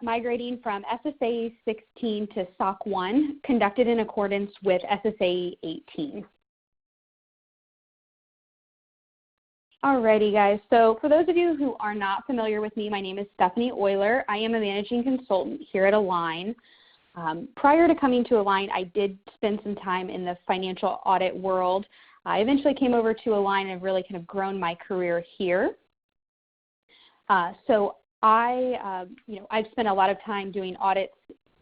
migrating from SSAE 16 to SOC 1, conducted in accordance with SSAE 18. Alrighty guys, so for those of you who are not familiar with me, my name is Stephanie Oyler. I am a managing consultant here at A-LIGN. Prior to coming to A-LIGN, I did spend some time in the financial audit world. I eventually came over to A-LIGN and have really kind of grown my career here. So I've spent a lot of time doing audits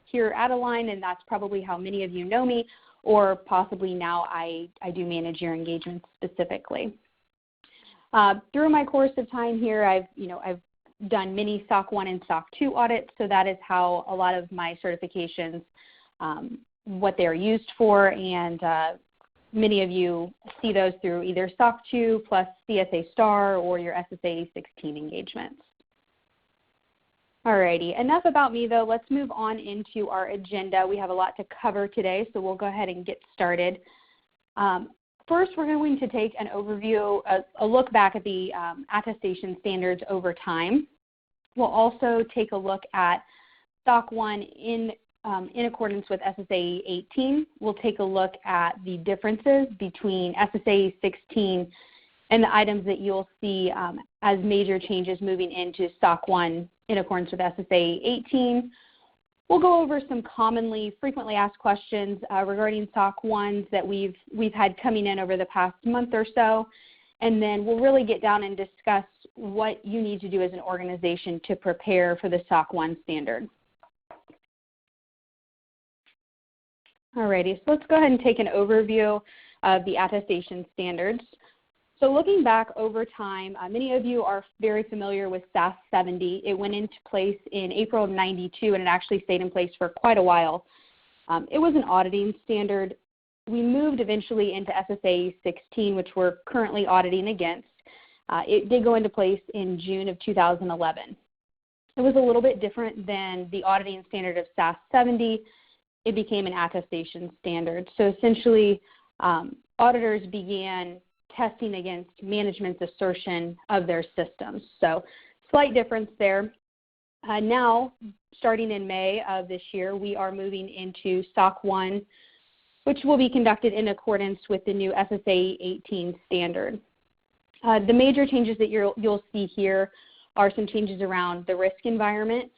here at A-LIGN, and that's probably how many of you know me, or possibly now I do manage your engagements specifically. Through my course of time here, I've done many SOC 1 and SOC 2 audits, so that is how a lot of my certifications, what they're used for, and many of you see those through either SOC 2 plus CSA Star or your SSAE 16 engagements. Alrighty, enough about me though. Let's move on into our agenda. We have a lot to cover today, so we'll go ahead and get started. First, we're going to take an overview, a look back at the attestation standards over time. We'll also take a look at SOC 1 in accordance with SSAE 18. We'll take a look at the differences between SSAE 16 and the items that you'll see as major changes moving into SOC 1 in accordance with SSAE 18. We'll go over some frequently asked questions regarding SOC 1s that we've had coming in over the past month or so, and then we'll really get down and discuss what you need to do as an organization to prepare for the SOC 1 standard. Alrighty, so let's go ahead and take an overview of the attestation standards. So looking back over time, many of you are very familiar with SAS 70. It went into place in April of '92, and it actually stayed in place for quite a while. It was an auditing standard. We moved eventually into SSAE 16, which we're currently auditing against. It did go into place in June of 2011. It was a little bit different than the auditing standard of SAS 70. It became an attestation standard. So essentially, auditors began testing against management's assertion of their systems. So slight difference there. Now, starting in May of this year, we are moving into SOC 1, which will be conducted in accordance with the new SSAE 18 standard. The major changes that you'll see here are some changes around the risk environment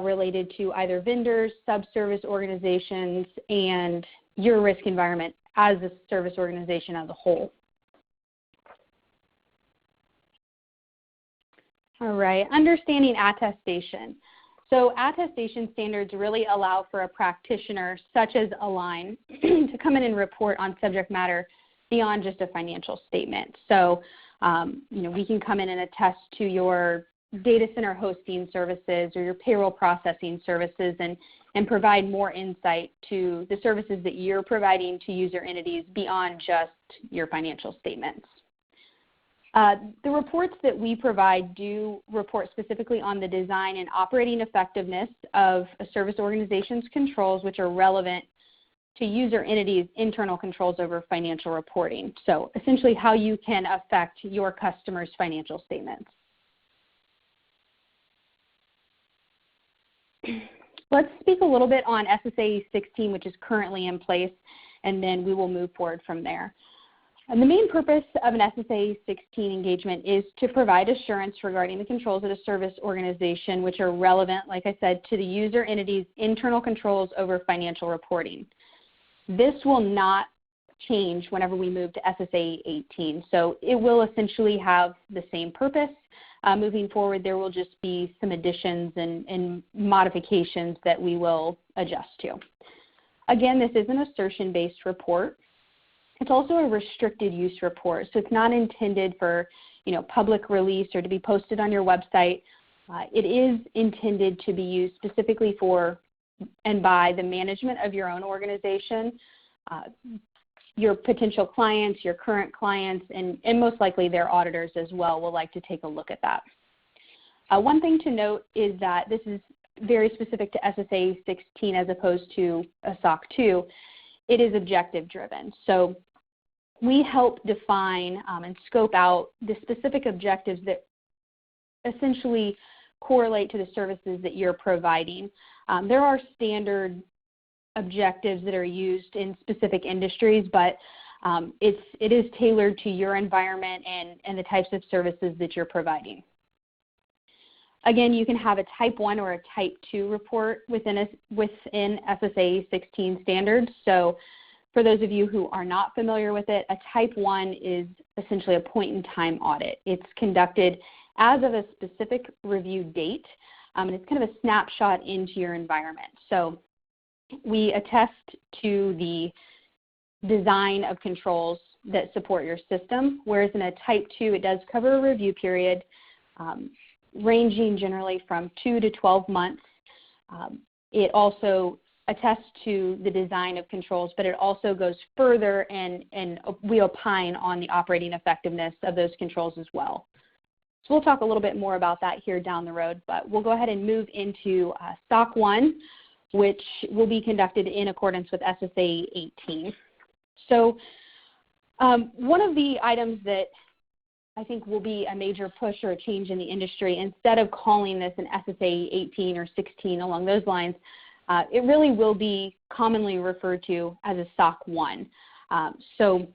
related to either vendors, sub-service organizations, and your risk environment as a service organization as a whole. All right, understanding attestation. So attestation standards really allow for a practitioner such as A-LIGN to come in and report on subject matter beyond just a financial statement. So, we can come in and attest to your data center hosting services or your payroll processing services and provide more insight to the services that you're providing to user entities beyond just your financial statements. The reports that we provide do report specifically on the design and operating effectiveness of a service organization's controls, which are relevant to user entities' internal controls over financial reporting. So essentially how you can affect your customers' financial statements. Let's speak a little bit on SSAE 16, which is currently in place, and then we will move forward from there. And the main purpose of an SSAE 16 engagement is to provide assurance regarding the controls of a service organization which are relevant, like I said, to the user entity's internal controls over financial reporting. This will not change whenever we move to SSAE 18, so it will essentially have the same purpose. Moving forward, there will just be some additions and modifications that we will adjust to. Again, this is an assertion-based report. It's also a restricted use report, so it's not intended for public release or to be posted on your website. It is intended to be used specifically for and by the management of your own organization, your potential clients, your current clients, and most likely their auditors as well will like to take a look at that. One thing to note is that this is very specific to SSAE 16 as opposed to a SOC 2. It is objective driven. So we help define and scope out the specific objectives that essentially correlate to the services that you're providing. There are standard objectives that are used in specific industries, but it is tailored to your environment and the types of services that you're providing. Again, you can have a Type 1 or a Type 2 report within SSAE 16 standards. So for those of you who are not familiar with it, a Type 1 is essentially a point-in-time audit. It's conducted as of a specific review date, and it's kind of a snapshot into your environment. So we attest to the design of controls that support your system, whereas in a Type 2, it does cover a review period ranging generally from 2 to 12 months. It also attests to the design of controls, but it also goes further and we opine on the operating effectiveness of those controls as well. So we'll talk a little bit more about that here down the road, but we'll go ahead and move into SOC 1, which will be conducted in accordance with SSAE 18. So one of the items that I think will be a major push or a change in the industry, instead of calling this an SSAE 18 or 16 along those lines, it really will be commonly referred to as a SOC 1. So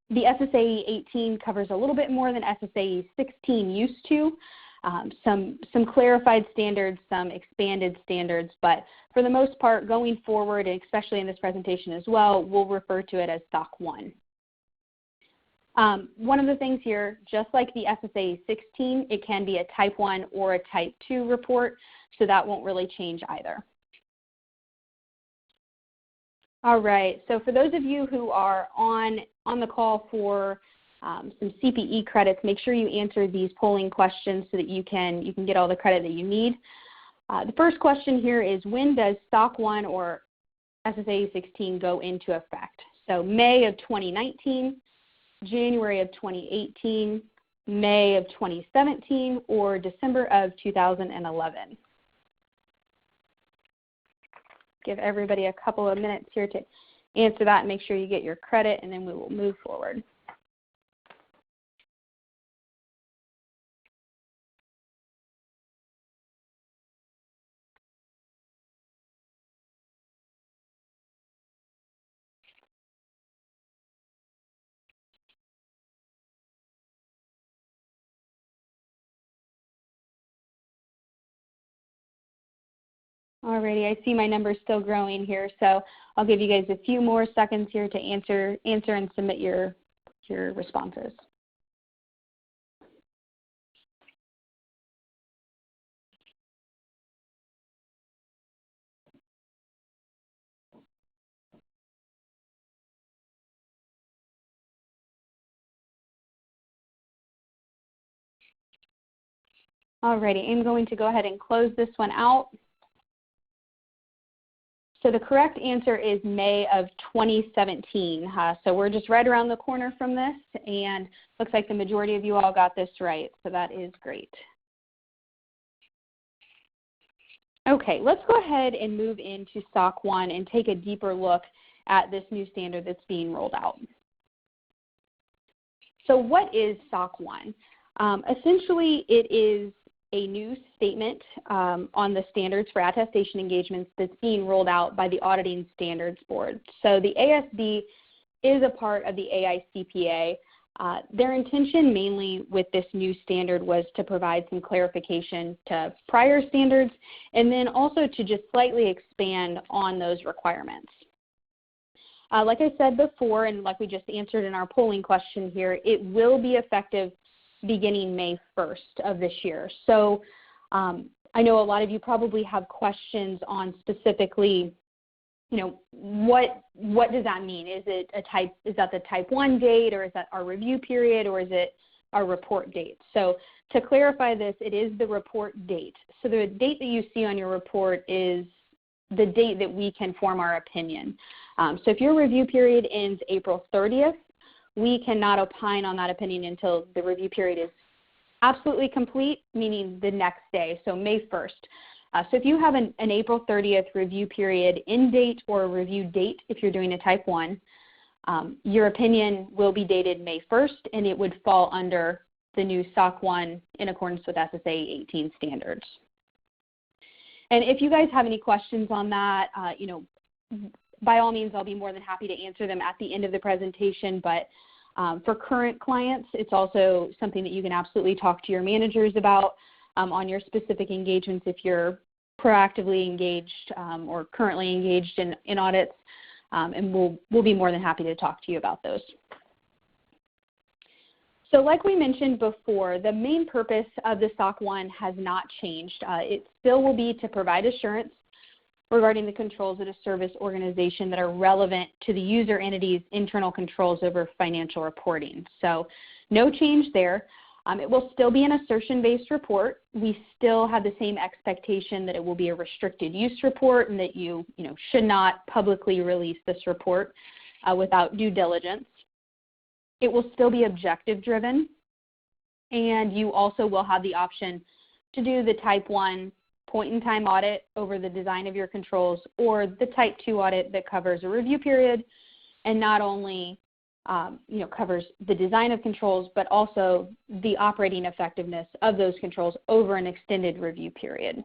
the SSAE 18 covers a little bit more than SSAE 16 used to. Some clarified standards, some expanded standards, but for the most part, going forward, and especially in this presentation as well, we'll refer to it as SOC 1. One of the things here, just like the SSAE 16, it can be a Type 1 or a Type 2 report, so that won't really change either. All right, so for those of you who are on the call for some CPE credits, make sure you answer these polling questions so that you can get all the credit that you need. The first question here is, when does SOC 1 or SSAE 16 go into effect? So May of 2019, January of 2018, May of 2017, or December of 2011? Give everybody a couple of minutes here to answer that and make sure you get your credit, and then we will move forward. Alrighty, I see my numbers still growing here, so I'll give you guys a few more seconds here to answer and submit your responses. Alrighty, I'm going to go ahead and close this one out. So the correct answer is May of 2017. So we're just right around the corner from this, and looks like the majority of you all got this right, so that is great. Okay, let's go ahead and move into SOC 1 and take a deeper look at this new standard that's being rolled out. So what is SOC 1? Essentially, it is a new statement on the standards for attestation engagements that's being rolled out by the Auditing Standards Board. So the ASB is a part of the AICPA. Their intention mainly with this new standard was to provide some clarification to prior standards, and then also to just slightly expand on those requirements. Like I said before, and like we just answered in our polling question here, it will be effective beginning May 1st of this year. So I know a lot of you probably have questions on specifically, you know, what does that mean? Is that the Type 1 date, or is that our review period, or is it our report date? So to clarify this, it is the report date. So the date that you see on your report is the date that we can form our opinion. So if your review period ends April 30th, we cannot opine on that opinion until the review period is absolutely complete, meaning the next day, so May 1st. So if you have an April 30th review period end date or review date, if you're doing a Type 1, your opinion will be dated May 1st, and it would fall under the new SOC 1 in accordance with SSAE 18 standards. And if you guys have any questions on that, by all means, I'll be more than happy to answer them at the end of the presentation. But for current clients, it's also something that you can absolutely talk to your managers about on your specific engagements if you're proactively engaged or currently engaged in audits, and we'll be more than happy to talk to you about those. So like we mentioned before, the main purpose of the SOC 1 has not changed. It still will be to provide assurance regarding the controls at a service organization that are relevant to the user entity's internal controls over financial reporting. So no change there. It will still be an assertion-based report. We still have the same expectation that it will be a restricted use report and that you should not publicly release this report without due diligence. It will still be objective-driven, and you also will have the option to do the Type 1 point-in-time audit over the design of your controls, or the Type 2 audit that covers a review period and not only covers the design of controls, but also the operating effectiveness of those controls over an extended review period.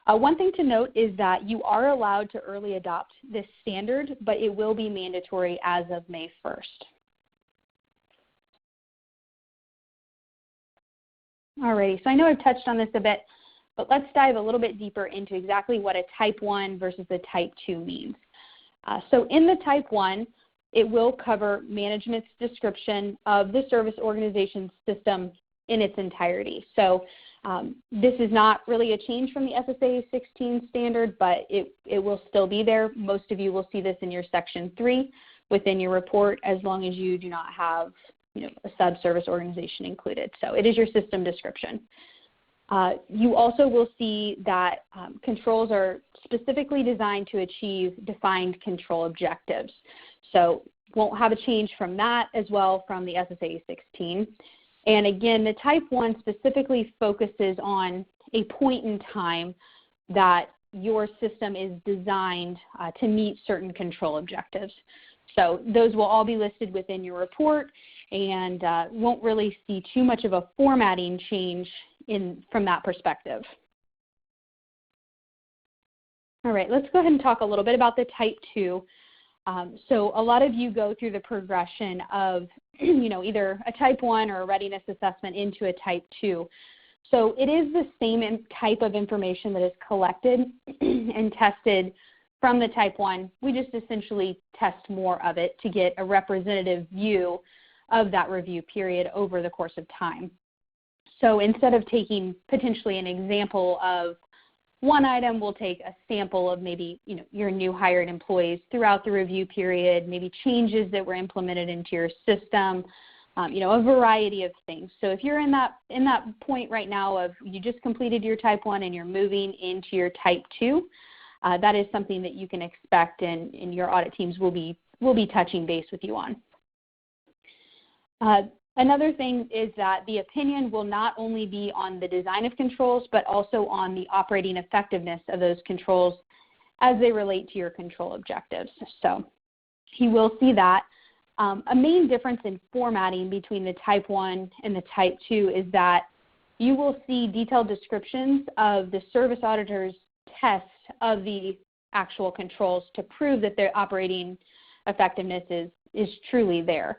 One thing to note is that you are allowed to early adopt this standard, but it will be mandatory as of May 1st. Alrighty, so I know I've touched on this a bit, but let's dive a little bit deeper into exactly what a Type 1 versus a Type 2 means. So in the Type 1, it will cover management's description of the service organization's system in its entirety. So this is not really a change from the SSAE 16 standard, but it will still be there. Most of you will see this in your Section 3 within your report, as long as you do not have a sub-service organization included. So it is your system description. You also will see that controls are specifically designed to achieve defined control objectives. So won't have a change from that as well from the SSAE 16. And again, the Type 1 specifically focuses on a point in time that your system is designed to meet certain control objectives. So those will all be listed within your report, and won't really see too much of a formatting change from that perspective. All right, let's go ahead and talk a little bit about the Type 2. So a lot of you go through the progression of either a Type 1 or a readiness assessment into a Type 2. So it is the same type of information that is collected and tested from the Type 1. We just essentially test more of it to get a representative view of that review period over the course of time. So instead of taking potentially an example of one item, we'll take a sample of maybe your new hired employees throughout the review period, maybe changes that were implemented into your system, a variety of things. So if you're in that point right now of you just completed your Type 1 and you're moving into your Type 2, that is something that you can expect, and your audit teams will be touching base with you on. Another thing is that the opinion will not only be on the design of controls, but also on the operating effectiveness of those controls as they relate to your control objectives. So you will see that. A main difference in formatting between the Type 1 and the Type 2 is that you will see detailed descriptions of the service auditor's test of the actual controls to prove that their operating effectiveness is truly there.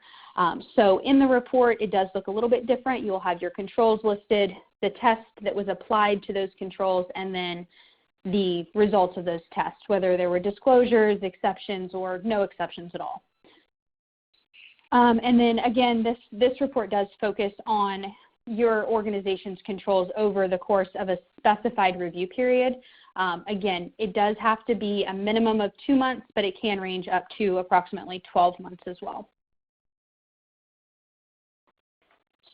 So in the report, it does look a little bit different. You'll have your controls listed, the test that was applied to those controls, and then the results of those tests, whether there were disclosures, exceptions, or no exceptions at all. And then again, this report does focus on your organization's controls over the course of a specified review period. Again, it does have to be a minimum of 2 months, but it can range up to approximately 12 months as well.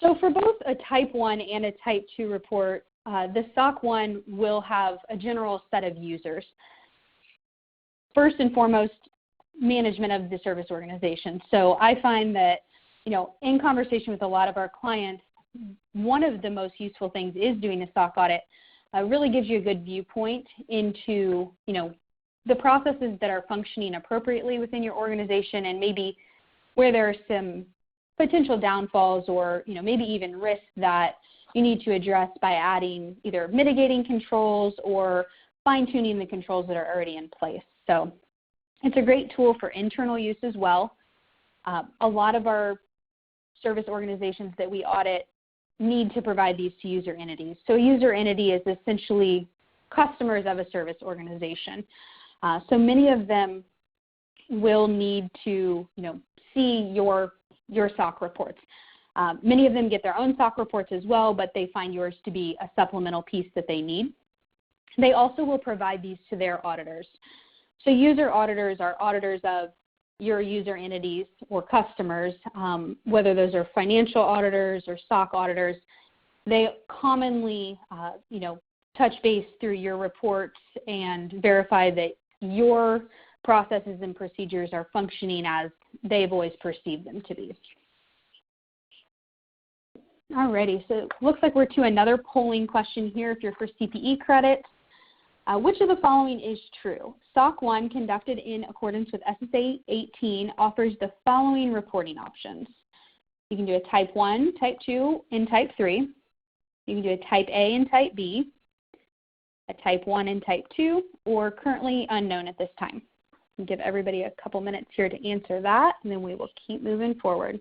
So for both a Type 1 and a Type 2 report, the SOC 1 will have a general set of users. First and foremost, management of the service organization. So I find that, in conversation with a lot of our clients, one of the most useful things is doing a SOC audit. Really gives you a good viewpoint into, the processes that are functioning appropriately within your organization, and maybe where there are some potential downfalls or, maybe even risks that you need to address by adding either mitigating controls or fine-tuning the controls that are already in place. So it's a great tool for internal use as well. A lot of our service organizations that we audit need to provide these to user entities. So a user entity is essentially customers of a service organization. So many of them will need to, see your SOC reports. Many of them get their own SOC reports as well, but they find yours to be a supplemental piece that they need. They also will provide these to their auditors. So user auditors are auditors of your user entities or customers, whether those are financial auditors or SOC auditors. They commonly, touch base through your reports and verify that your processes and procedures are functioning as they've always perceived them to be. Alrighty, so it looks like we're to another polling question here if you're for CPE credit. Which of the following is true? SOC 1 conducted in accordance with SSAE 18 offers the following reporting options. You can do a type 1, type 2, and type 3. You can do a type A and type B, a type 1 and type 2, or currently unknown at this time. I'll give everybody a couple minutes here to answer that, and then we will keep moving forward.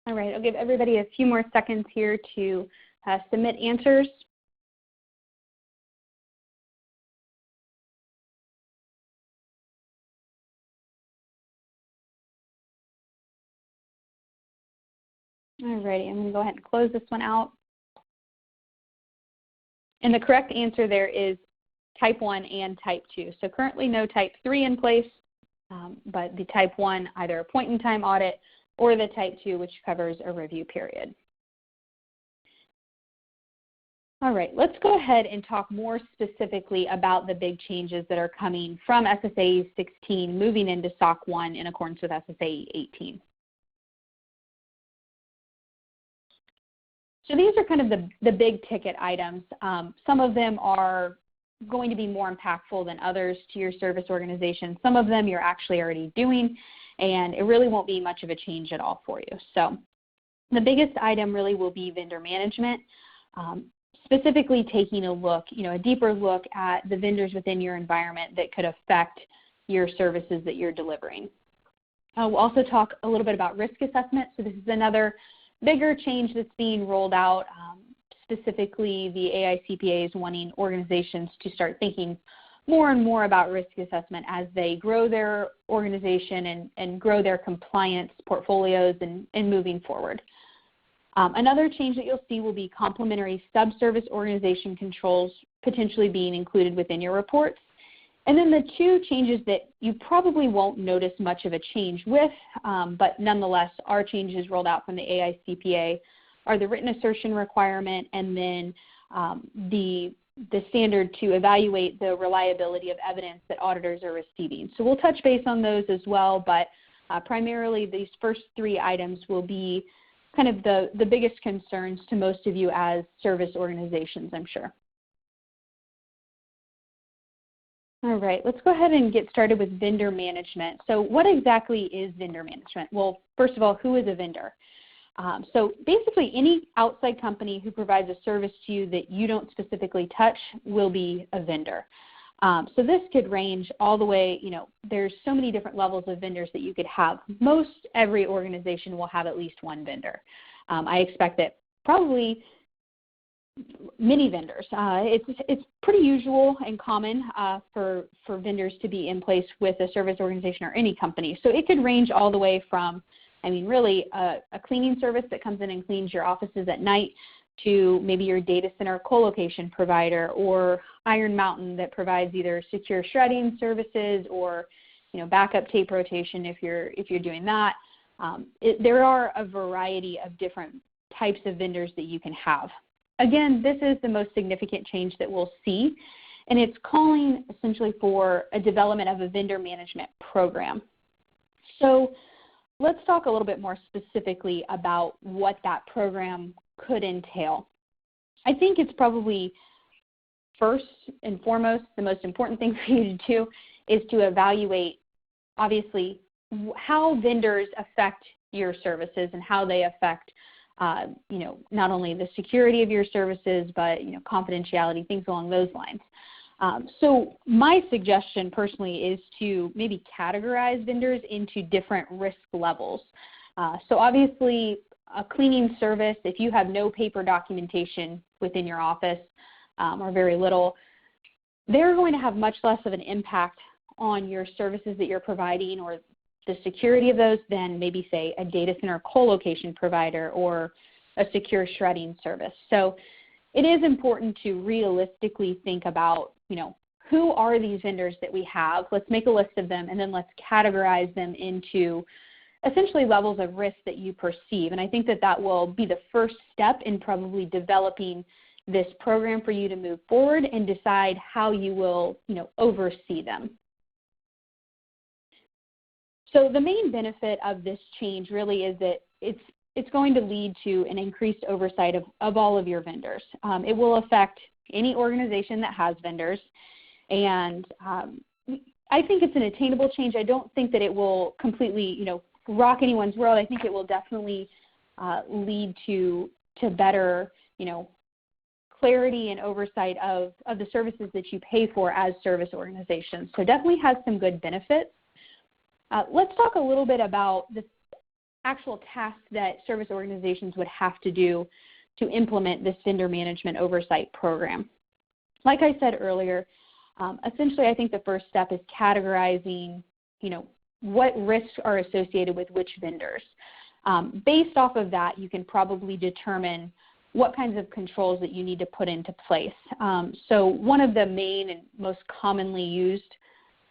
All right, I'll give everybody a few more seconds here to submit answers. All righty, I'm going to go ahead and close this one out. And the correct answer there is type 1 and type 2. So currently no type 3 in place, but the type 1, either a point-in-time audit or the type 2, which covers a review period. All right, let's go ahead and talk more specifically about the big changes that are coming from SSAE 16 moving into SOC 1 in accordance with SSAE 18. So these are kind of the big ticket items. Some of them are going to be more impactful than others to your service organization. Some of them you're actually already doing, and it really won't be much of a change at all for you. So the biggest item really will be vendor management, specifically taking a look, a deeper look at the vendors within your environment that could affect your services that you're delivering. We'll also talk a little bit about risk assessment. So this is another bigger change that's being rolled out. Specifically, the AICPA is wanting organizations to start thinking more and more about risk assessment as they grow their organization and grow their compliance portfolios and moving forward. Another change that you'll see will be complementary subservice organization controls potentially being included within your reports. And then the two changes that you probably won't notice much of a change with, but nonetheless are changes rolled out from the AICPA, are the written assertion requirement and then the standard to evaluate the reliability of evidence that auditors are receiving. So we'll touch base on those as well, but primarily these first three items will be kind of the biggest concerns to most of you as service organizations, I'm sure. All right, let's go ahead and get started with vendor management. So what exactly is vendor management? Well, first of all, who is a vendor? So basically any outside company who provides a service to you that you don't specifically touch will be a vendor. So this could range all the way, there's so many different levels of vendors that you could have. Most every organization will have at least one vendor. I expect that probably many vendors. It's pretty usual and common for vendors to be in place with a service organization or any company. So it could range all the way from, really a cleaning service that comes in and cleans your offices at night to maybe your data center co-location provider, or Iron Mountain that provides either secure shredding services or backup tape rotation if you're doing that. there are a variety of different types of vendors that you can have. Again, this is the most significant change that we'll see, and it's calling essentially for a development of a vendor management program. So let's talk a little bit more specifically about what that program could entail. I think it's probably first and foremost, the most important thing for you to do is to evaluate, obviously, how vendors affect your services and how they affect, not only the security of your services, but, confidentiality, things along those lines. So my suggestion personally is to maybe categorize vendors into different risk levels. So obviously, a cleaning service, if you have no paper documentation within your office or very little, they're going to have much less of an impact on your services that you're providing or the security of those than maybe, say, a data center co-location provider or a secure shredding service. So it is important to realistically think about, who are these vendors that we have? Let's make a list of them, and then let's categorize them into essentially levels of risk that you perceive. And I think that that will be the first step in probably developing this program for you to move forward and decide how you will, oversee them. So the main benefit of this change really is that it's going to lead to an increased oversight of all of your vendors. It will affect any organization that has vendors, and I think it's an attainable change. I don't think that it will completely, rock anyone's world. I think it will definitely lead to better, clarity and oversight of the services that you pay for as service organizations. So definitely has some good benefits. Let's talk a little bit about the actual tasks that service organizations would have to do to implement this vendor management oversight program. Like I said earlier, essentially I think the first step is categorizing, what risks are associated with which vendors. Based off of that, you can probably determine what kinds of controls that you need to put into place. So one of the main and most commonly used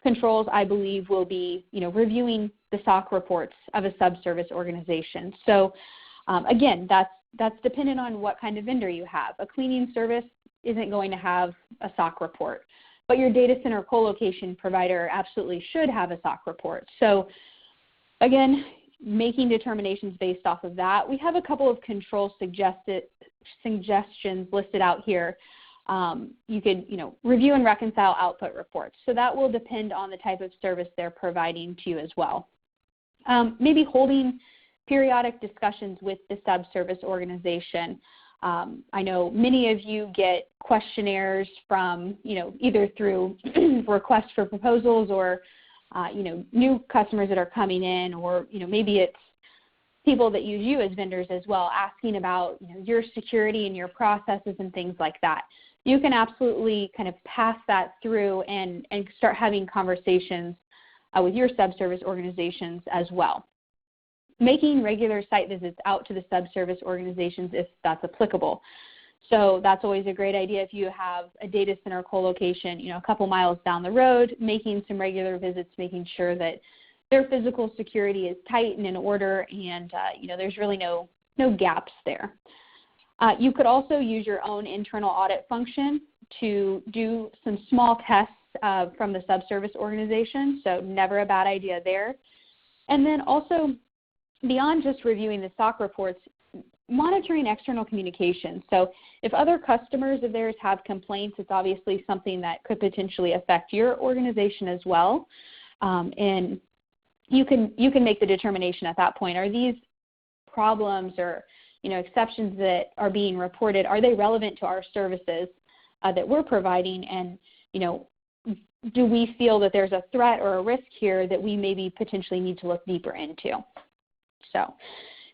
controls, I believe, will be, reviewing the SOC reports of a subservice organization. So again, that's dependent on what kind of vendor you have. A cleaning service isn't going to have a SOC report, but your data center co-location provider absolutely should have a SOC report. So again, making determinations based off of that. We have a couple of control suggestions listed out here. You could, review and reconcile output reports. So that will depend on the type of service they're providing to you as well. Maybe holding periodic discussions with the subservice organization. I know many of you get questionnaires from, either through requests for proposals or, new customers that are coming in, or, maybe it's people that use you as vendors as well, asking about, your security and your processes and things like that. You can absolutely kind of pass that through and start having conversations with your subservice organizations as well. Making regular site visits out to the subservice organizations if that's applicable. So that's always a great idea if you have a data center co-location, a couple miles down the road, making some regular visits, making sure that their physical security is tight and in order, and there's really no gaps there. You could also use your own internal audit function to do some small tests from the subservice organization, so never a bad idea there. And then also, beyond just reviewing the SOC reports, monitoring external communication. So if other customers of theirs have complaints, it's obviously something that could potentially affect your organization as well. And you can make the determination at that point, are these problems or exceptions that are being reported, are they relevant to our services that we're providing? And do we feel that there's a threat or a risk here that we maybe potentially need to look deeper into? So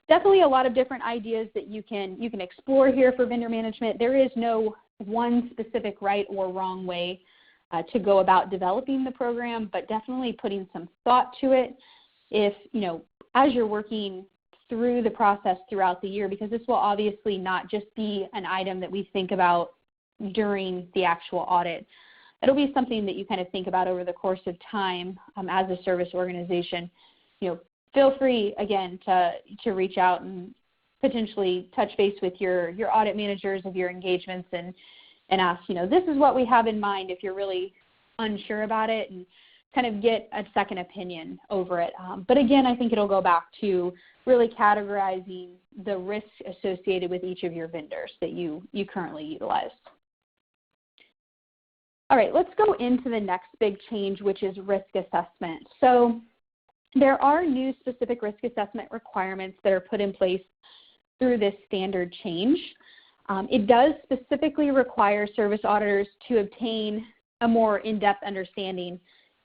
definitely a lot of different ideas that you can explore here for vendor management. There is no one specific right or wrong way to go about developing the program, but definitely putting some thought to it if, as you're working through the process throughout the year, because this will obviously not just be an item that we think about during the actual audit. It'll be something that you kind of think about over the course of time as a service organization, feel free, again, to reach out and potentially touch base with your audit managers of your engagements and ask, this is what we have in mind if you're really unsure about it, and kind of get a second opinion over it. But again, I think it'll go back to really categorizing the risks associated with each of your vendors that you currently utilize. All right, let's go into the next big change, which is risk assessment. So there are new specific risk assessment requirements that are put in place through this standard change. It does specifically require service auditors to obtain a more in-depth understanding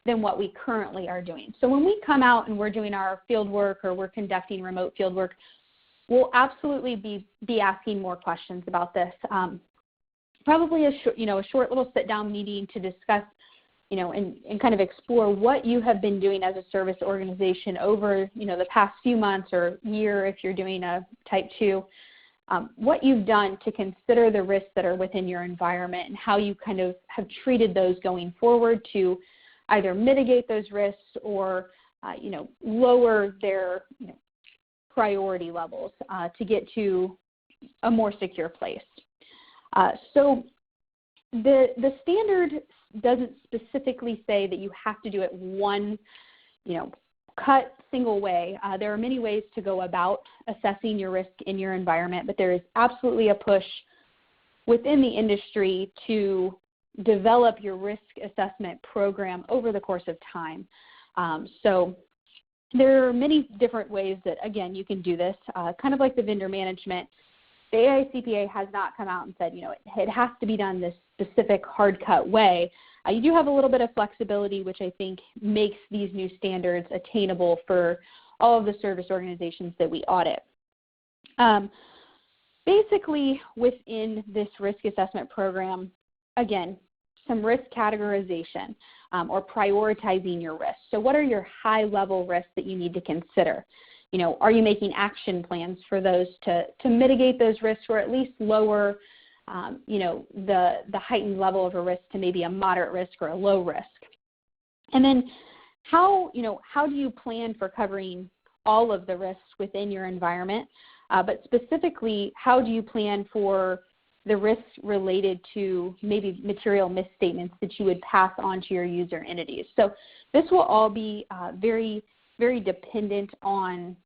than what we currently are doing. So when we come out and we're doing our field work or we're conducting remote field work, we'll absolutely be asking more questions about this. Probably a short little sit-down meeting to discuss, and kind of explore what you have been doing as a service organization over, the past few months or year if you're doing a Type 2, what you've done to consider the risks that are within your environment and how you kind of have treated those going forward to either mitigate those risks or, lower their priority levels to get to a more secure place. So the standard doesn't specifically say that you have to do it one, cut single way. There are many ways to go about assessing your risk in your environment, but there is absolutely a push within the industry to develop your risk assessment program over the course of time. So there are many different ways that, again, you can do this, kind of like the vendor management. The AICPA has not come out and said, it has to be done this specific hard-cut way. You do have a little bit of flexibility, which I think makes these new standards attainable for all of the service organizations that we audit. Basically, within this risk assessment program, again, some risk categorization or prioritizing your risks. So what are your high-level risks that you need to consider? Are you making action plans for those to mitigate those risks or at least lower, the heightened level of a risk to maybe a moderate risk or a low risk? And then how do you plan for covering all of the risks within your environment? But specifically, how do you plan for the risks related to maybe material misstatements that you would pass on to your user entities? So this will all be very, very dependent on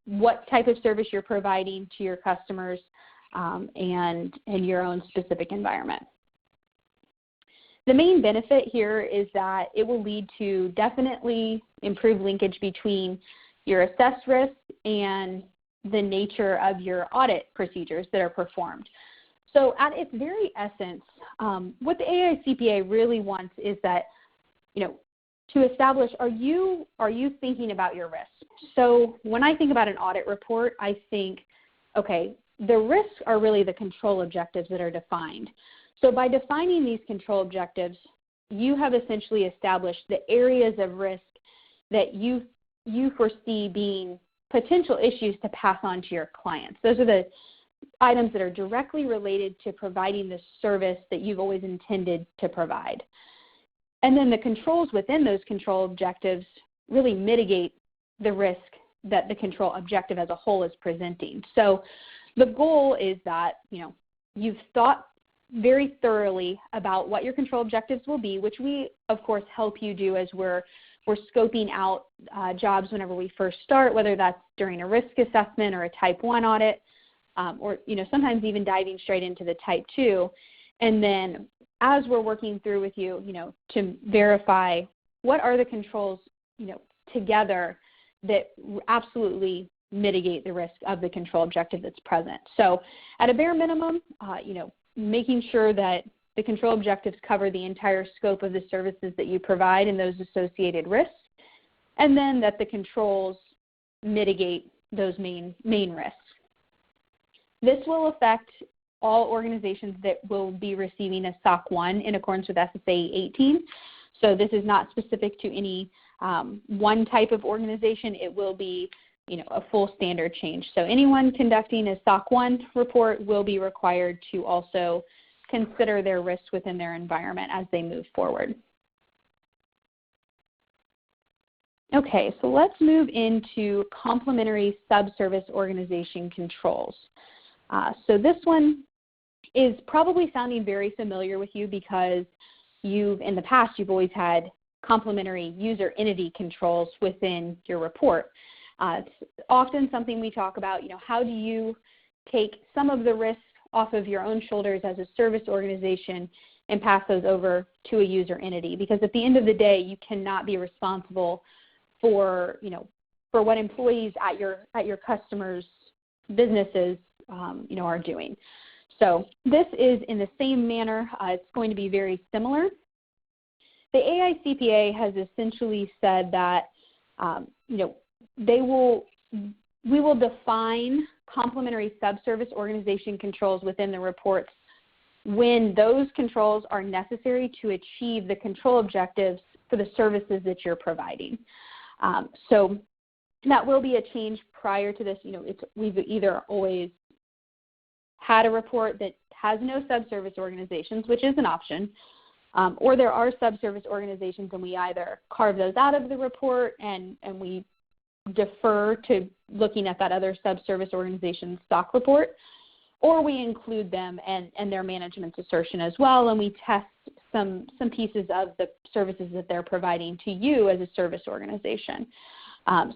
what type of service you're providing to your customers and your own specific environment. The main benefit here is that it will lead to definitely improved linkage between your assessed risk and the nature of your audit procedures that are performed. So at its very essence, what the AICPA really wants is that, to establish, are you thinking about your risks? So when I think about an audit report, I think, okay, the risks are really the control objectives that are defined. So by defining these control objectives, you have essentially established the areas of risk that you foresee being potential issues to pass on to your clients. Those are the items that are directly related to providing the service that you've always intended to provide. And then the controls within those control objectives really mitigate the risk that the control objective as a whole is presenting. So the goal is that, you've thought very thoroughly about what your control objectives will be, which we, of course, help you do as we're scoping out jobs whenever we first start, whether that's during a risk assessment or a Type 1 audit, or sometimes even diving straight into the Type 2. And then as we're working through with you, to verify what are the controls, together that absolutely mitigate the risk of the control objective that's present. So at a bare minimum, making sure that the control objectives cover the entire scope of the services that you provide and those associated risks, and then that the controls mitigate those main risks. This will affect all organizations that will be receiving a SOC 1 in accordance with SSAE 18. So this is not specific to any one type of organization. It will be a full standard change. So anyone conducting a SOC 1 report will be required to also consider their risks within their environment as they move forward. Okay, so let's move into complementary subservice organization controls. So this one is probably sounding very familiar with you because in the past, you've always had complementary user entity controls within your report. It's often something we talk about, how do you take some of the risks off of your own shoulders as a service organization and pass those over to a user entity? Because at the end of the day, you cannot be responsible for what employees at your customers' businesses are doing. So this is in the same manner. It's going to be very similar. The AICPA has essentially said that we will define complementary subservice organization controls within the reports when those controls are necessary to achieve the control objectives for the services that you're providing. So that will be a change prior to this. We've either always had a report that has no subservice organizations, which is an option, or there are subservice organizations and we either carve those out of the report and we defer to looking at that other subservice organization's SOC report, or we include them and their management's assertion as well, and we test some pieces of the services that they're providing to you as a service organization.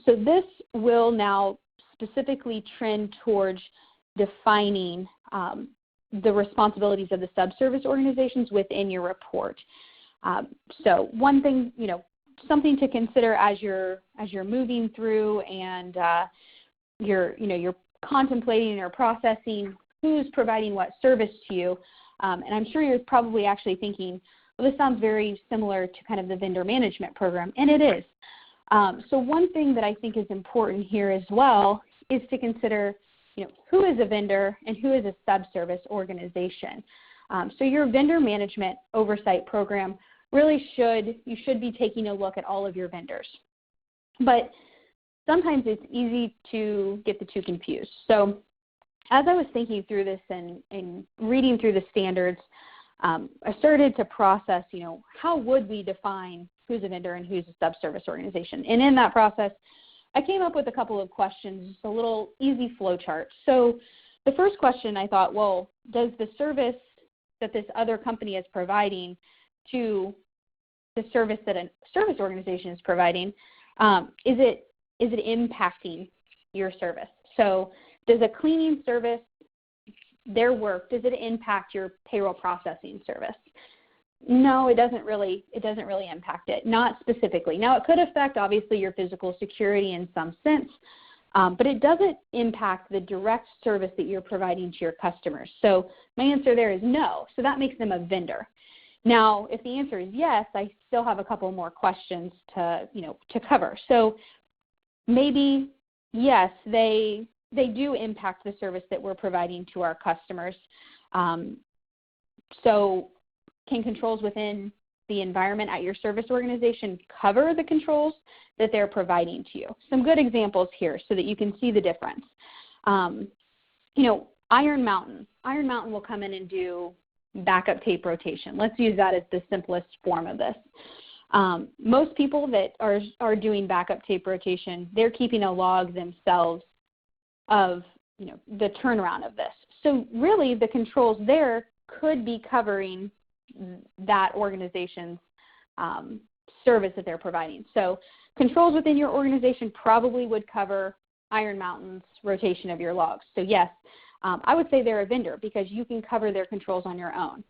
So this will now specifically trend towards defining the responsibilities of the subservice organizations within your report. So one thing, something to consider as you're moving through and you're contemplating or processing who's providing what service to you. And I'm sure you're probably actually thinking, well, this sounds very similar to kind of the vendor management program, and it is. So one thing that I think is important here as well is to consider, who is a vendor and who is a subservice organization. So your vendor management oversight program really you should be taking a look at all of your vendors. But sometimes it's easy to get the two confused. So as I was thinking through this and reading through the standards, I started to process, how would we define who's a vendor and who's a subservice organization? And in that process, I came up with a couple of questions, just a little easy flow chart. So the first question I thought, well, does the service that this other company is providing to the service that a service organization is providing, is it impacting your service? So does a cleaning service, their work, does it impact your payroll processing service? No, it doesn't really impact it, not specifically. Now, it could affect, obviously, your physical security in some sense, but it doesn't impact the direct service that you're providing to your customers. So my answer there is no. So that makes them a vendor. Now, if the answer is yes, I still have a couple more questions to cover. So maybe, yes, they do impact the service that we're providing to our customers. So can controls within the environment at your service organization cover the controls that they're providing to you? Some good examples here so that you can see the difference. Iron Mountain will come in and do backup tape rotation. Let's use that as the simplest form of this. Most people that are doing backup tape rotation, they're keeping a log themselves of the turnaround of this. So really the controls there could be covering that organization's service that they're providing. So controls within your organization probably would cover Iron Mountain's rotation of your logs. So yes, I would say they're a vendor because you can cover their controls on your own.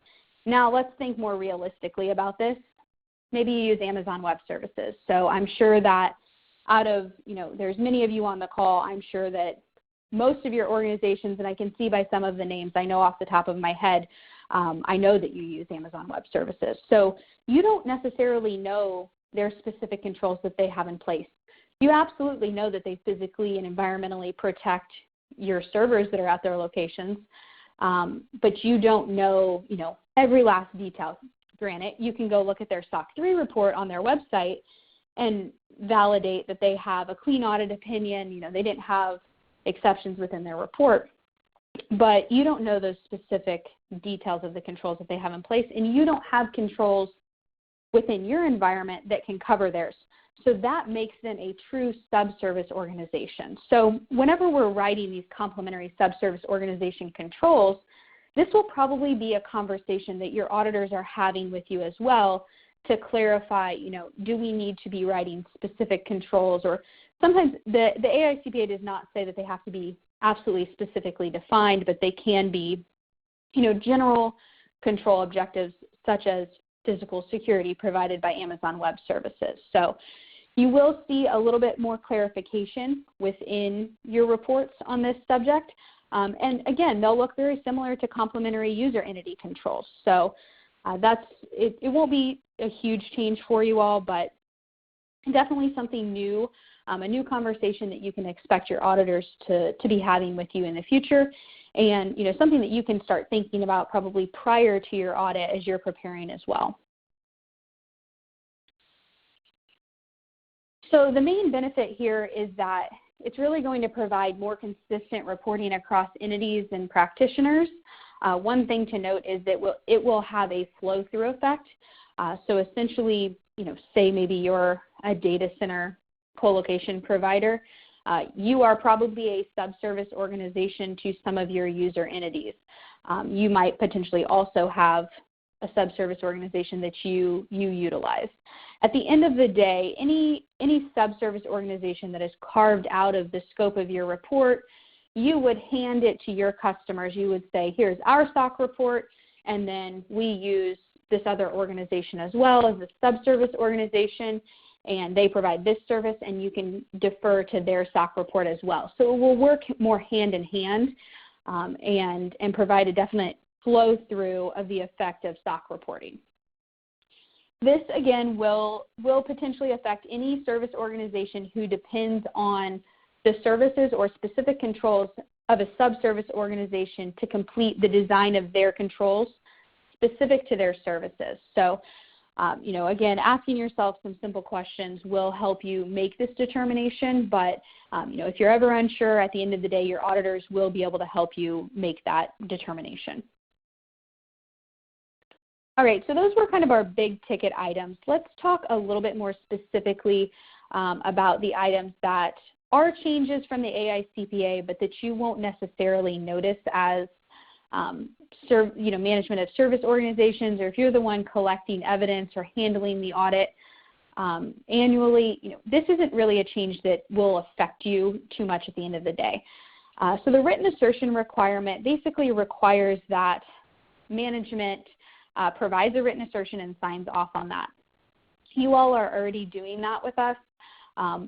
Now let's think more realistically about this. Maybe you use Amazon Web Services. So I'm sure that out of, there's many of you on the call, I'm sure that most of your organizations, and I can see by some of the names I know off the top of my head, I know that you use Amazon Web Services. So you don't necessarily know their specific controls that they have in place. You absolutely know that they physically and environmentally protect your servers that are at their locations, but you don't know, every last detail. Granted, you can go look at their SOC 3 report on their website and validate that they have a clean audit opinion. They didn't have exceptions within their report, but you don't know those specific details of the controls that they have in place, and you don't have controls within your environment that can cover theirs. So that makes them a true subservice organization. So whenever we're writing these complementary subservice organization controls, this will probably be a conversation that your auditors are having with you as well to clarify, do we need to be writing specific controls? Or sometimes the AICPA does not say that they have to be absolutely specifically defined, but they can be, general control objectives such as physical security provided by Amazon Web Services. So you will see a little bit more clarification within your reports on this subject. And again, they'll look very similar to complementary user entity controls. So it won't be a huge change for you all, but definitely something new, a new conversation that you can expect your auditors to be having with you in the future, and something that you can start thinking about probably prior to your audit as you're preparing as well. So the main benefit here is that it's really going to provide more consistent reporting across entities and practitioners. One thing to note is that it will have a flow-through effect. So essentially, say maybe you're a data center co-location provider. You are probably a subservice organization to some of your user entities. You might potentially also have a subservice organization that you utilize. At the end of the day, any subservice organization that is carved out of the scope of your report, you would hand it to your customers. You would say, here's our SOC report, and then we use this other organization as well as a subservice organization, and they provide this service, and you can defer to their SOC report as well. So it will work more hand in hand and provide a definite flow through of the effect of SOC reporting. This, again, will potentially affect any service organization who depends on the services or specific controls of a subservice organization to complete the design of their controls specific to their services. So, again, asking yourself some simple questions will help you make this determination, but, if you're ever unsure, at the end of the day, your auditors will be able to help you make that determination. All right, so those were kind of our big ticket items. Let's talk a little bit more specifically about the items that are changes from the AICPA, but that you won't necessarily notice as management of service organizations, or if you're the one collecting evidence or handling the audit annually. This isn't really a change that will affect you too much at the end of the day. So the written assertion requirement basically requires that management provides a written assertion and signs off on that. You all are already doing that with us.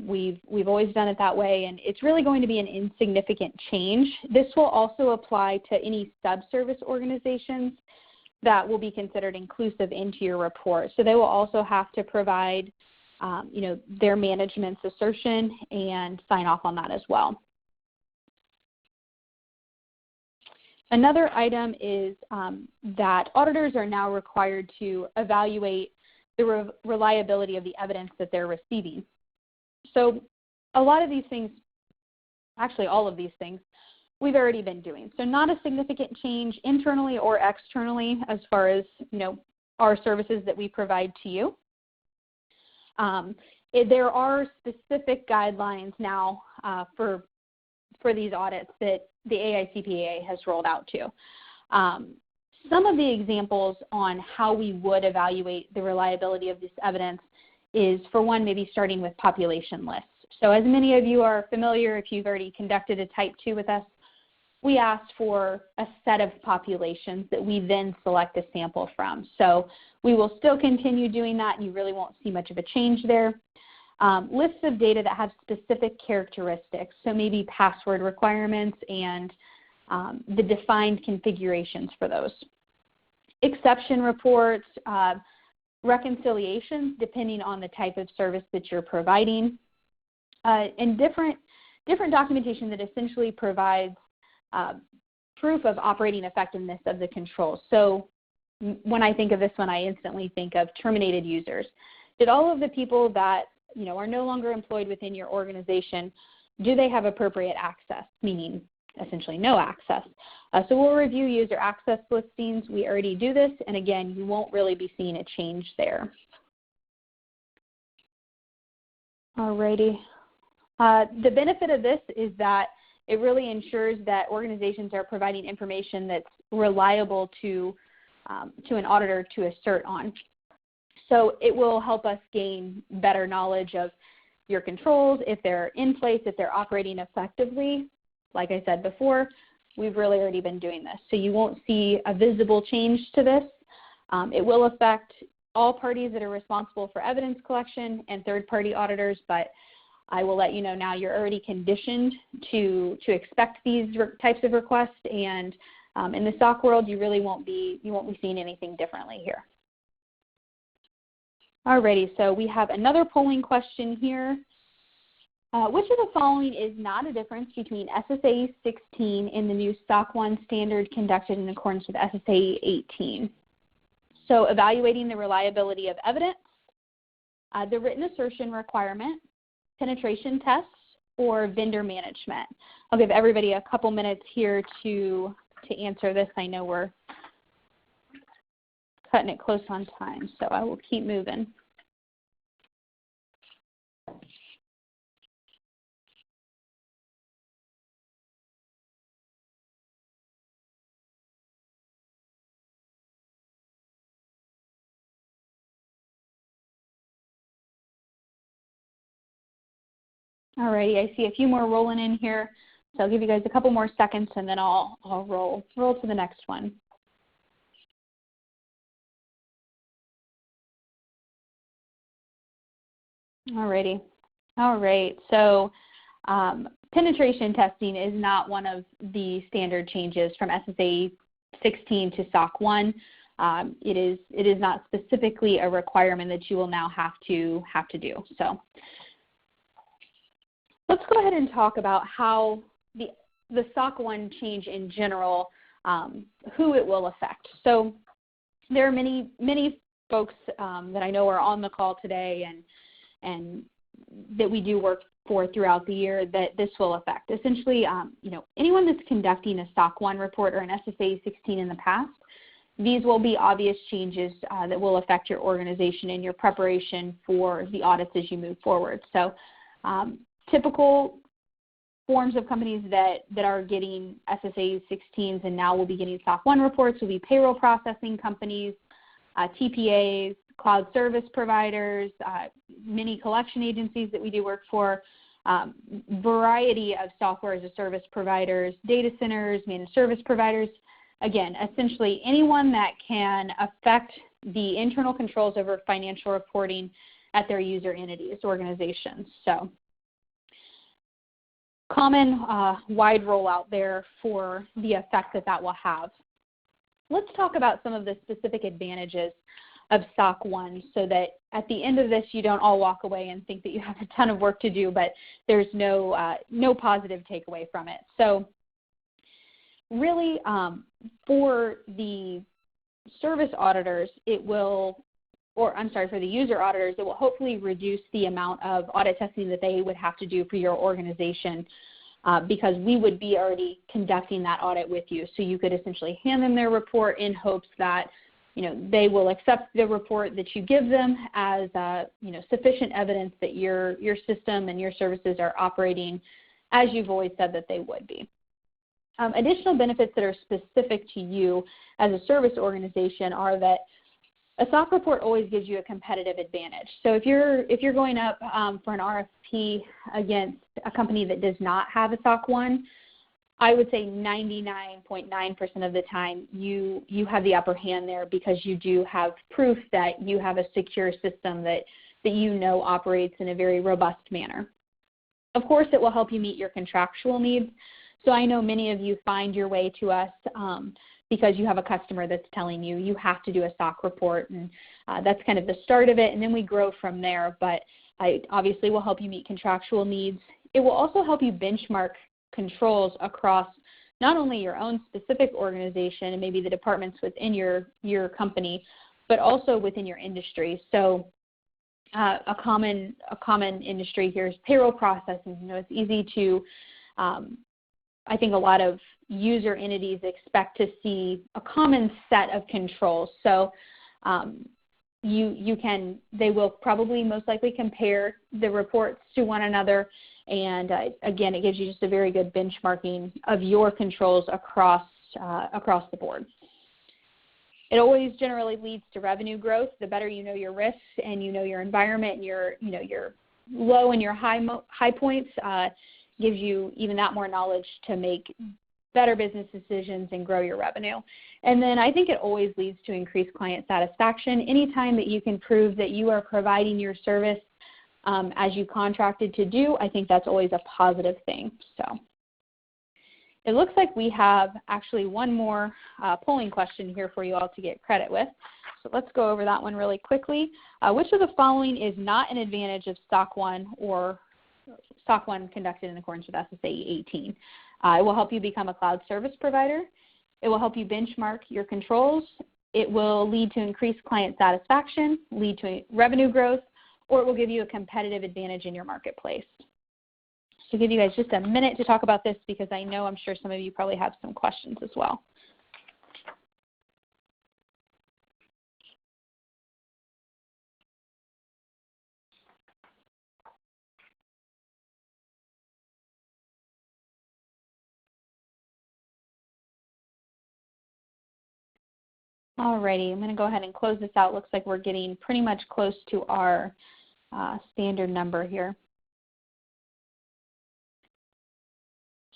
We've always done it that way, and it's really going to be an insignificant change. This will also apply to any subservice organizations that will be considered inclusive into your report. So they will also have to provide, their management's assertion and sign off on that as well. Another item is that auditors are now required to evaluate the reliability of the evidence that they're receiving. So a lot of these things, actually all of these things, we've already been doing. So not a significant change internally or externally as far as, our services that we provide to you. There are specific guidelines now for these audits that the AICPA has rolled out to. Some of the examples on how we would evaluate the reliability of this evidence is, for one, maybe starting with population lists. So as many of you are familiar, if you've already conducted a Type 2 with us, we asked for a set of populations that we then select a sample from. So we will still continue doing that, and you really won't see much of a change there. Lists of data that have specific characteristics, so maybe password requirements and the defined configurations for those. Exception reports, reconciliations depending on the type of service that you're providing, and different documentation that essentially provides proof of operating effectiveness of the controls. So when I think of this one, I instantly think of terminated users. Did all of the people that are no longer employed within your organization, do they have appropriate access, meaning essentially no access? So we'll review user access listings. We already do this, and again, you won't really be seeing a change there. Alrighty. The benefit of this is that it really ensures that organizations are providing information that's reliable to an auditor to assert on. So it will help us gain better knowledge of your controls, if they're in place, if they're operating effectively. Like I said before, we've really already been doing this. So you won't see a visible change to this. It will affect all parties that are responsible for evidence collection and third-party auditors, but I will let you know now you're already conditioned to expect these types of requests, and in the SOC world, you won't be seeing anything differently here. Alrighty, so we have another polling question here. Which of the following is not a difference between SSAE 16 and the new SOC 1 standard conducted in accordance with SSAE 18? So evaluating the reliability of evidence, the written assertion requirement, penetration tests, or vendor management. I'll give everybody a couple minutes here to answer this. I know we're cutting it close on time, so I will keep moving. Alrighty, I see a few more rolling in here, so I'll give you guys a couple more seconds and then I'll roll to the next one. Alrighty, all right, so penetration testing is not one of the standard changes from SSAE 16 to SOC 1. It is not specifically a requirement that you will now have to do. So let's go ahead and talk about how the SOC 1 change in general, who it will affect. So there are many folks that I know are on the call today and that we do work for throughout the year that this will affect. Essentially, anyone that's conducting a SOC 1 report or an SSAE 16 in the past, these will be obvious changes that will affect your organization and your preparation for the audits as you move forward. So typical forms of companies that are getting SSAE 16s and now will be getting SOC 1 reports will be payroll processing companies, TPAs, cloud service providers, many collection agencies that we do work for, variety of software as a service providers, data centers, managed service providers. Again, essentially anyone that can affect the internal controls over financial reporting at their user entities, organizations. So common wide rollout there for the effect that will have. Let's talk about some of the specific advantages of SOC 1 so that at the end of this you don't all walk away and think that you have a ton of work to do, but there's no positive takeaway from it. So really for the service auditors, for the user auditors, it will hopefully reduce the amount of audit testing that they would have to do for your organization because we would be already conducting that audit with you. So you could essentially hand them their report in hopes that they will accept the report that you give them as sufficient evidence that your system and your services are operating as you've always said that they would be. Additional benefits that are specific to you as a service organization are that a SOC report always gives you a competitive advantage. So if you're going up for an RFP against a company that does not have a SOC 1, I would say 99.9% of the time you have the upper hand there because you do have proof that you have a secure system that operates in a very robust manner. Of course, it will help you meet your contractual needs. So I know many of you find your way to us because you have a customer that's telling you you have to do a SOC report, and that's kind of the start of it, and then we grow from there. But I obviously will help you meet contractual needs. It will also help you benchmark controls across not only your own specific organization and maybe the departments within your company, but also within your industry. So a common industry here is payroll processing. It's easy to I think a lot of user entities expect to see a common set of controls. So they will probably most likely compare the reports to one another. And again, it gives you just a very good benchmarking of your controls across the board. It always generally leads to revenue growth. The better you know your risks and you know your environment and your low and your high points, gives you even that more knowledge to make better business decisions and grow your revenue. And then I think it always leads to increased client satisfaction. Anytime that you can prove that you are providing your service as you contracted to do, I think that's always a positive thing. So it looks like we have actually one more polling question here for you all to get credit with. So let's go over that one really quickly. Which of the following is not an advantage of SOC 1 or SOC 1 conducted in accordance with SSAE 18? It will help you become a cloud service provider. It will help you benchmark your controls. It will lead to increased client satisfaction, lead to revenue growth, or it will give you a competitive advantage in your marketplace. So give you guys just a minute to talk about this because I know I'm sure some of you probably have some questions as well. Alrighty, I'm going to go ahead and close this out. Looks like we're getting pretty much close to our standard number here.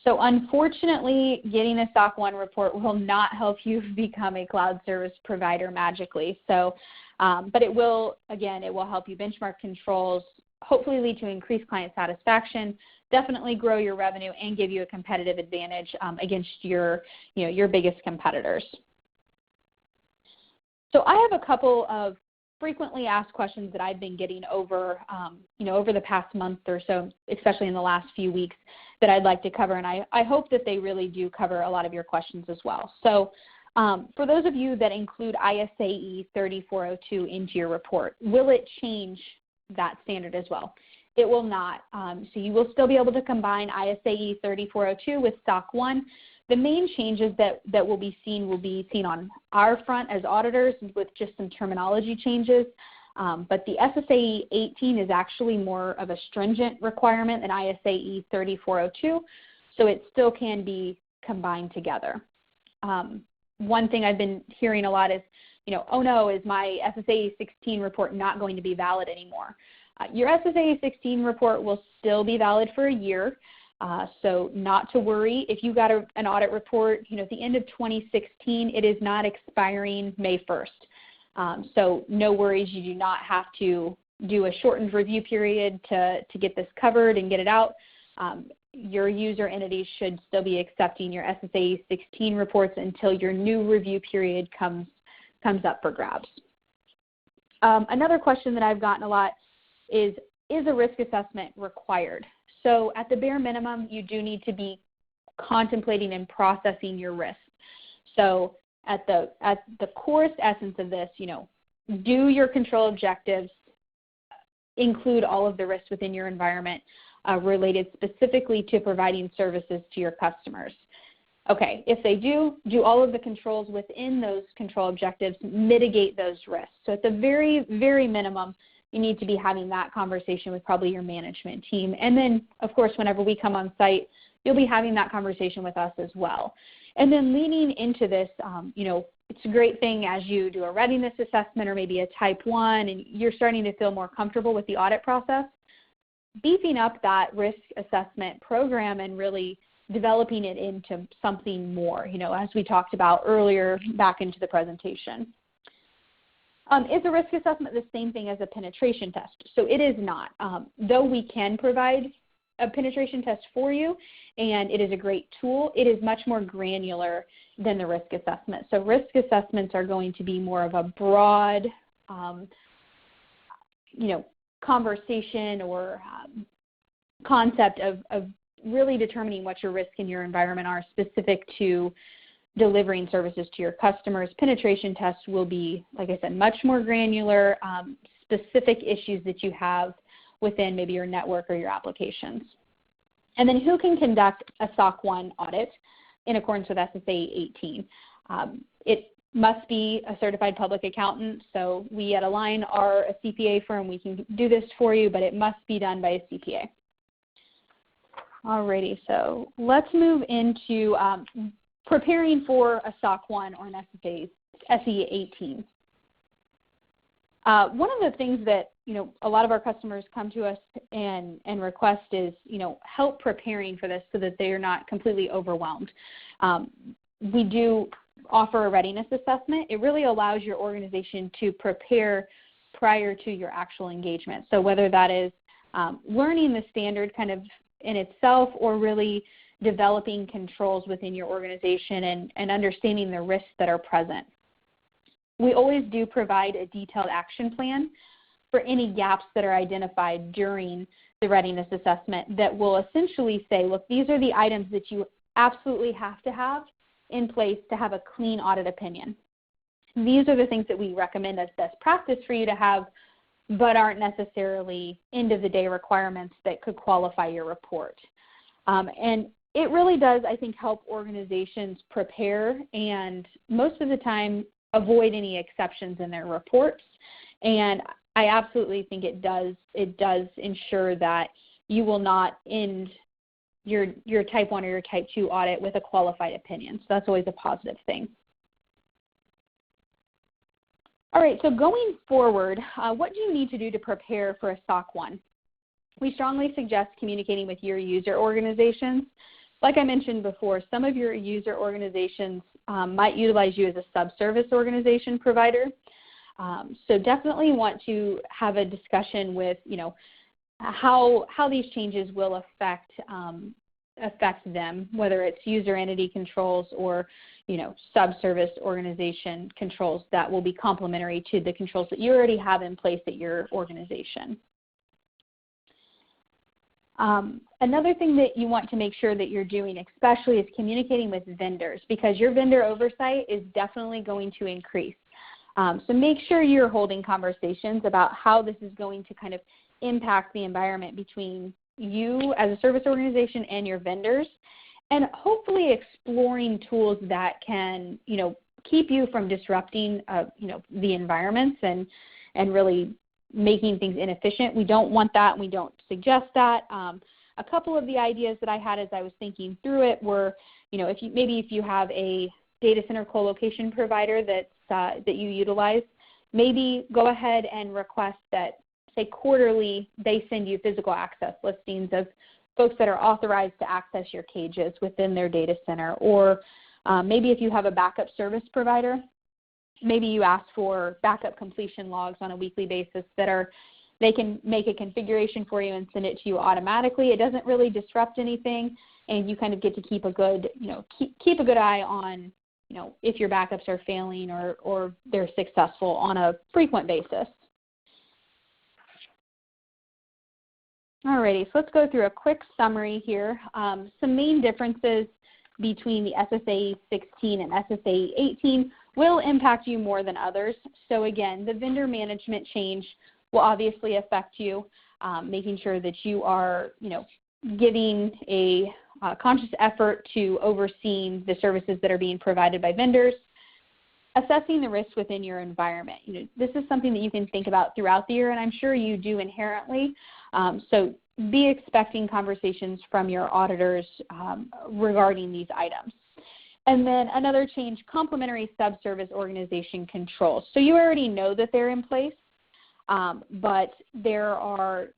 So unfortunately, getting a SOC 1 report will not help you become a cloud service provider magically. So, but it will, again, it will help you benchmark controls, hopefully lead to increased client satisfaction, definitely grow your revenue, and give you a competitive advantage against your biggest competitors. So I have a couple of frequently asked questions that I've been getting over, over the past month or so, especially in the last few weeks, that I'd like to cover, and I hope that they really do cover a lot of your questions as well. So for those of you that include ISAE 3402 into your report, will it change that standard as well? It will not. So you will still be able to combine ISAE 3402 with SOC 1. The main changes that will be seen on our front as auditors with just some terminology changes. But the SSAE 18 is actually more of a stringent requirement than ISAE 3402, so it still can be combined together. One thing I've been hearing a lot is, oh no, is my SSAE 16 report not going to be valid anymore? Your SSAE 16 report will still be valid for a year. So not to worry. If you got an audit report, at the end of 2016, it is not expiring May 1st. So no worries. You do not have to do a shortened review period to get this covered and get it out. Your user entity should still be accepting your SSAE 16 reports until your new review period comes up for grabs. Another question that I've gotten a lot is a risk assessment required? So at the bare minimum, you do need to be contemplating and processing your risk. So at the core essence of this, do your control objectives include all of the risks within your environment related specifically to providing services to your customers? Okay, if they do all of the controls within those control objectives mitigate those risks? So at the very, very minimum, you need to be having that conversation with probably your management team. And then, of course, whenever we come on site, you'll be having that conversation with us as well. And then leaning into this, it's a great thing as you do a readiness assessment or maybe a type 1 and you're starting to feel more comfortable with the audit process, beefing up that risk assessment program and really developing it into something more, as we talked about earlier back into the presentation. Is a risk assessment the same thing as a penetration test? So it is not. Though we can provide a penetration test for you, and it is a great tool, it is much more granular than the risk assessment. So risk assessments are going to be more of a broad, conversation or concept of really determining what your risk in your environment are specific to delivering services to your customers. Penetration tests will be, like I said, much more granular, specific issues that you have within maybe your network or your applications. And then who can conduct a SOC 1 audit in accordance with SSAE 18? must be a certified public accountant. So we at A-LIGN are a CPA firm. We can do this for you, but it must be done by a CPA. Alrighty, so let's move into preparing for a SOC 1 or an SSAE 18. One of the things that a lot of our customers come to us and request is help preparing for this so that they are not completely overwhelmed. We do offer a readiness assessment. It really allows your organization to prepare prior to your actual engagement. So whether that is learning the standard kind of in itself or really developing controls within your organization and understanding the risks that are present. We always do provide a detailed action plan for any gaps that are identified during the readiness assessment that will essentially say, look, these are the items that you absolutely have to have in place to have a clean audit opinion. These are the things that we recommend as best practice for you to have, but aren't necessarily end-of-the-day requirements that could qualify your report. And it really does, I think, help organizations prepare and most of the time avoid any exceptions in their reports. And I absolutely think it does ensure that you will not end your type 1 or your type 2 audit with a qualified opinion. So that's always a positive thing. All right, so going forward, what do you need to do to prepare for a SOC 1? We strongly suggest communicating with your user organizations. Like I mentioned before, some of your user organizations might utilize you as a sub-service organization provider. So definitely want to have a discussion with, how these changes will affect them, whether it's user entity controls or, sub-service organization controls that will be complementary to the controls that you already have in place at your organization. Another thing that you want to make sure that you're doing especially is communicating with vendors, because your vendor oversight is definitely going to increase. So make sure you're holding conversations about how this is going to kind of impact the environment between you as a service organization and your vendors, and hopefully exploring tools that can, keep you from disrupting, the environments and really making things inefficient. We don't want that, and we don't suggest that. A couple of the ideas that I had as I was thinking through it were, if you have a data center co-location provider that you utilize, maybe go ahead and request that, say, quarterly they send you physical access listings of folks that are authorized to access your cages within their data center. Or maybe if you have a backup service provider, maybe you ask for backup completion logs on a weekly basis they can make a configuration for you and send it to you automatically. It doesn't really disrupt anything, and you kind of get to keep a good, keep a good eye on, if your backups are failing or they're successful on a frequent basis. Alrighty, so let's go through a quick summary here. Some main differences between the SSAE 16 and SSAE 18 will impact you more than others. So again, the vendor management change will obviously affect you, making sure that you are, giving a conscious effort to overseeing the services that are being provided by vendors. Assessing the risks within your environment. This is something that you can think about throughout the year, and I'm sure you do inherently. So be expecting conversations from your auditors regarding these items. And then another change, complementary sub-service organization controls. So you already know that they're in place, but there are,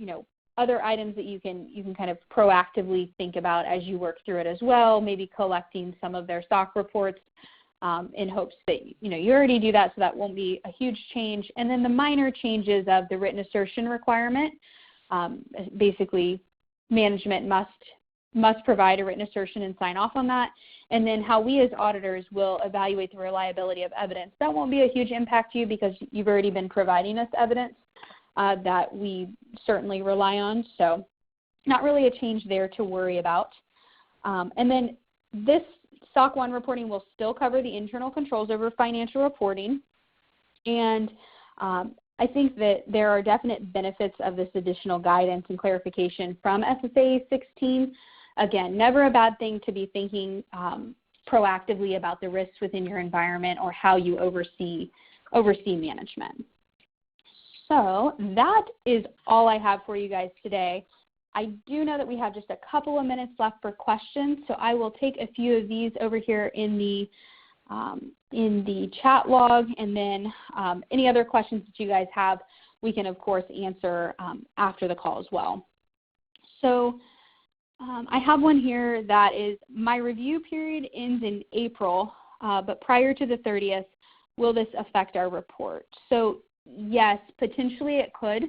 other items that you can kind of proactively think about as you work through it as well, maybe collecting some of their SOC reports in hopes that, you already do that, so that won't be a huge change. And then the minor changes of the written assertion requirement. Basically, management must provide a written assertion and sign off on that. And then how we as auditors will evaluate the reliability of evidence. That won't be a huge impact to you because you've already been providing us evidence that we certainly rely on. So not really a change there to worry about. And then this SOC 1 reporting will still cover the internal controls over financial reporting. And I think that there are definite benefits of this additional guidance and clarification from SSAE 16. Again, never a bad thing to be thinking proactively about the risks within your environment or how you oversee management. So that is all I have for you guys today. I do know that we have just a couple of minutes left for questions, so I will take a few of these over here in the chat log, and then any other questions that you guys have, we can of course answer after the call as well. So I have one here that is, my review period ends in April, but prior to the 30th, will this affect our report? So yes, potentially it could.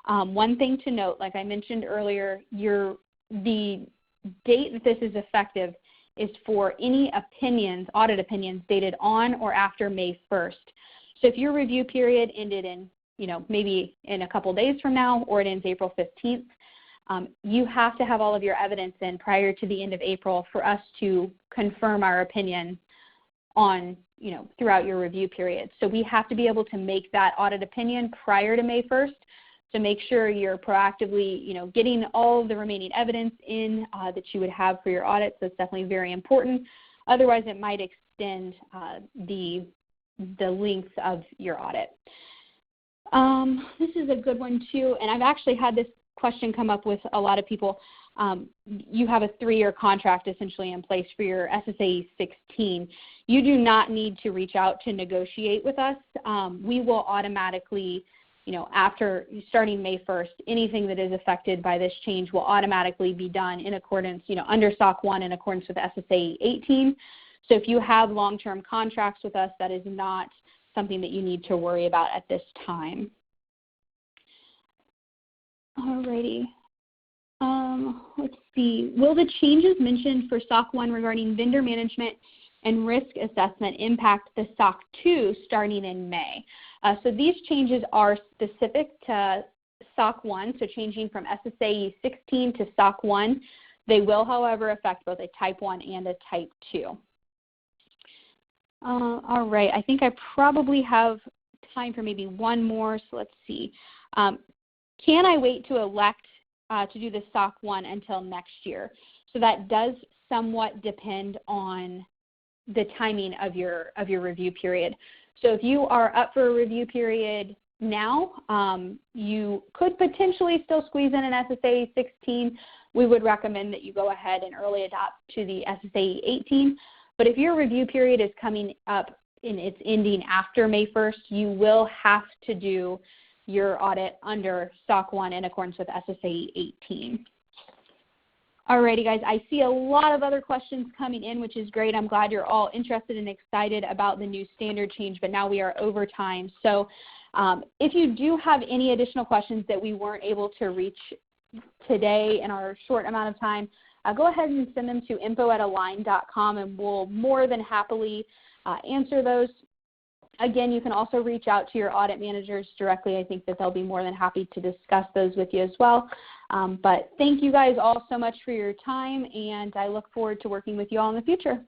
One thing to note, like I mentioned earlier, the date that this is effective is for any opinions, audit opinions dated on or after May 1st. So if your review period ended in, maybe in a couple days from now, or it ends April 15th, you have to have all of your evidence in prior to the end of April for us to confirm our opinion on, throughout your review period. So we have to be able to make that audit opinion prior to May 1st to make sure you're proactively, getting all of the remaining evidence in that you would have for your audit. So it's definitely very important. Otherwise, it might extend the length of your audit. This is a good one too, and I've actually had this question come up with a lot of people. You have a 3-year contract essentially in place for your SSAE 16. You do not need to reach out to negotiate with us. We will automatically, after starting May 1st, anything that is affected by this change will automatically be done in accordance, under SOC 1 in accordance with SSAE 18. So if you have long-term contracts with us, that is not something that you need to worry about at this time. Alrighty. Let's see. Will the changes mentioned for SOC 1 regarding vendor management and risk assessment impact the SOC 2 starting in May? So these changes are specific to SOC 1, so changing from SSAE 16 to SOC 1. They will, however, affect both a Type 1 and a Type 2. All right, I think I probably have time for maybe one more, so let's see. Can I wait to elect to do the SOC 1 until next year? So that does somewhat depend on the timing of your review period. So if you are up for a review period now, you could potentially still squeeze in an SSAE 16. We would recommend that you go ahead and early adopt to the SSAE 18. But if your review period is coming up and it's ending after May 1st, you will have to do your audit under SOC 1 in accordance with SSAE 18. Alrighty guys, I see a lot of other questions coming in, which is great. I'm glad you're all interested and excited about the new standard change, but now we are over time. So if you do have any additional questions that we weren't able to reach today in our short amount of time, go ahead and send them to info@align.com and we'll more than happily answer those. Again, you can also reach out to your audit managers directly. I think that they'll be more than happy to discuss those with you as well. But thank you guys all so much for your time, and I look forward to working with you all in the future.